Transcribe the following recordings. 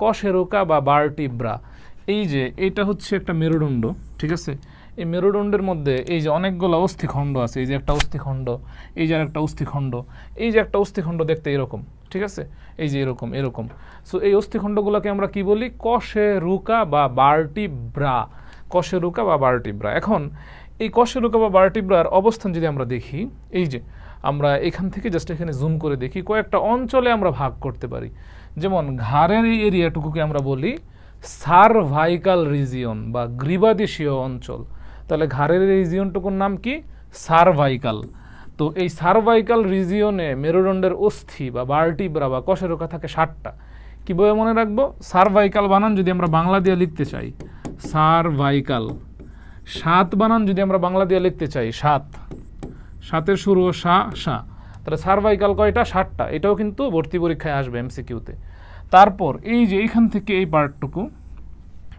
কশেরুকা বা ভার্টিব্রা। এই যে এটা হচ্ছে একটা মেরুদণ্ড, ঠিক আছে? এই মেরুদণ্ডের মধ্যে এই যে অনেকগুলো অস্থিখণ্ড আছে, এই যে একটা অস্থিখণ্ড, এই যে একটা অস্থিখণ্ড, এই যে একটা অস্থিখণ্ড দেখতে এরকম, ঠিক আছে? এই যে এরকম এরকম। সো এই অস্থিখণ্ডগুলোকে আমরা কি বলি? কশেরুকা বা ভার্টিব্রা, কশেরুকা বা ভার্টিব্রা। এখন এই কশেরুকা বা ভার্টিব্রার অবস্থান যদি আমরা দেখি, এই যে আমরা এখান থেকে জাস্ট এখানে জুম করে দেখি, কয়েকটা অঞ্চলে আমরা ভাগ করতে পারি। যেমন ঘাড়ের এই এরিয়াটুকুকে আমরা বলি সার্ভাইকাল রিজিয়ন বা গ্রীবাদেশীয় অঞ্চল। তাহলে ঘাড়ের রিজিয়নটুকুর নাম কি? সার্ভাইকাল। তো এই সার্ভাইকাল রিজিয়নে মেরুদণ্ডের অস্থি বা ভার্টিব্রা বা কশেরুকা থাকে 7টা। কীভাবে মনে রাখবো? সার্ভাইকাল বানান যদি আমরা বাংলা দিয়ে লিখতে চাই, সার্ভাইকাল। 7 বানান যদি আমরা বাংলা দিয়ে লিখতে চাই, 7, 7-এর শুরু সা সা, তাহলে সার্ভাইকাল কয়টা? 7টা। এটাও কিন্তু ভর্তি পরীক্ষায় আসবে এমসিকিউতে। তারপর এই যে এইখান থেকে এই পার্টটুকু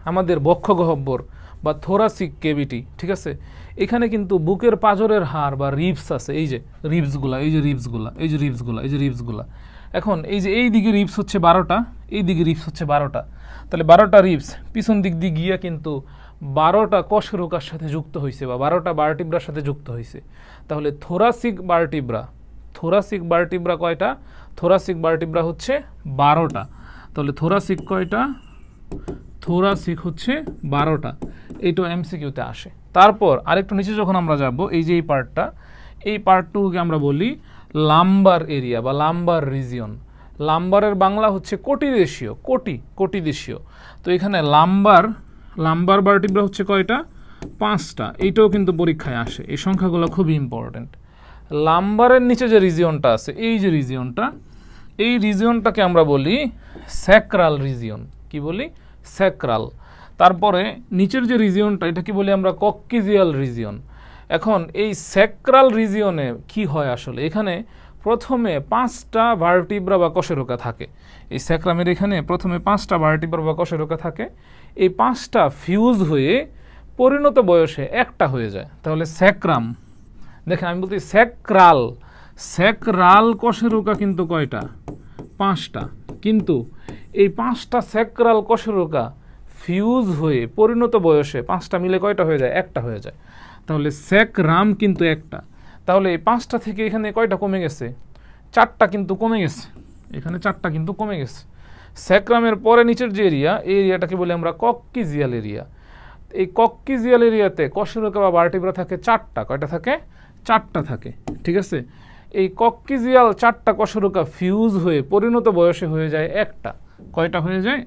আমাদের বক্ষগহ্বর বা থোরাসিক কেভিটি, ঠিক আছে? এখানে কিন্তু বুকের পাঁজরের হাড় বা রিবস আছে, এই যে রিবসগুলা, এই যে রিবসগুলা, এই যে রিবসগুলা, এই যে রিবসগুলা। এখন এই যে এই দিকে রিবস হচ্ছে 12টা, এই দিকে রিবস হচ্ছে 12টা। তাহলে 12টা রিবস পিছন দিক দিয়ে গিয়ে কিন্তু 12টা কশেরুকার সাথে যুক্ত হয়েছে বা 12টা ভার্টিব্রার সাথে যুক্ত হয়েছে। তাহলে থোরাসিক ভার্টিব্রা, থোরাসিক ভার্টিব্রা কয়টা? থোরাসিক ভার্টিব্রা হচ্ছে 12টা। তাহলে থোরাসিক কয়টা? থোরাসিক হচ্ছে 12টা। এইটাও এমসিকিউতে আসে। তারপর আরেকটু নিচে যখন আমরা যাব, এই যে এই পার্টটা, এই পার্টটুকুকে আমরা বলি লাম্বার এরিয়া বা লাম্বার রিজিয়ন। লাম্বারের বাংলা হচ্ছে কোটিদেশীয়, কোটিদেশীয়। তো এখানে লাম্বার ভার্টিব্রা হচ্ছে কয়টা? 5টা। এইটাও কিন্তু পরীক্ষায় আসে, এই সংখ্যাগুলো খুবই ইম্পর্টেন্ট। লাম্বারের নিচে যে রিজিয়নটা আছে, এই যে রিজিয়নটা, এই রিজিয়নটাকে আমরা বলি স্যাক্রাল রিজিয়ন। কি বলি? স্যাক্রাল। তারপরে নিচের যে রিজিয়নটা, এটা কি বলি আমরা? কক্সিজিয়াল রিজিয়ন। এখন এই স্যাক্রাল রিজিয়নে কি হয় আসলে? এখানে প্রথমে 5টা ভার্টিব্রা বা কশেরুকা থাকে। এই স্যাক্রামের এখানে প্রথমে 5টা ভার্টিব্রা বা কশেরুকা থাকে। এই 5টা ফিউজ হয়ে পরিণত বয়সে একটা হয়ে যায়। তাহলে স্যাক্রাম, দেখেন আমি বলছি স্যাক্রাল, স্যাক্রাল কশেরুকা কিন্তু কয়টা? 5টা। কিন্তু এই 5টা স্যাক্রাল কশেরুকা ফিউজ হয়ে পরিণত বয়সে 5টা মিলে কয়টা হয়ে যায়? একটা হয়ে যায়। তাহলে স্যাক্রাম কিন্তু একটা। তাহলে এই 5টা থেকে এখানে কয়টা কমে গেছে? 4টা কিন্তু কমে গেছে, এখানে 4টা কিন্তু কমে গেছে। স্যাক্রামের পরে নিচের যে এরিয়া, এই এরিয়াটাকে বলি আমরা কক্সিজিয়াল এরিয়া। এই কক্সিজিয়াল এরিয়াতে কশেরুকা বা ভার্টিব্রা থাকে 4টা। কয়টা থাকে? 4টা থাকে, ঠিক আছে? এই কক্সিজিয়াল 4টা কশেরুকা ফিউজ হয়ে পরিণত বয়সে হয়ে যায় একটা। কয়টা হয়ে যায়?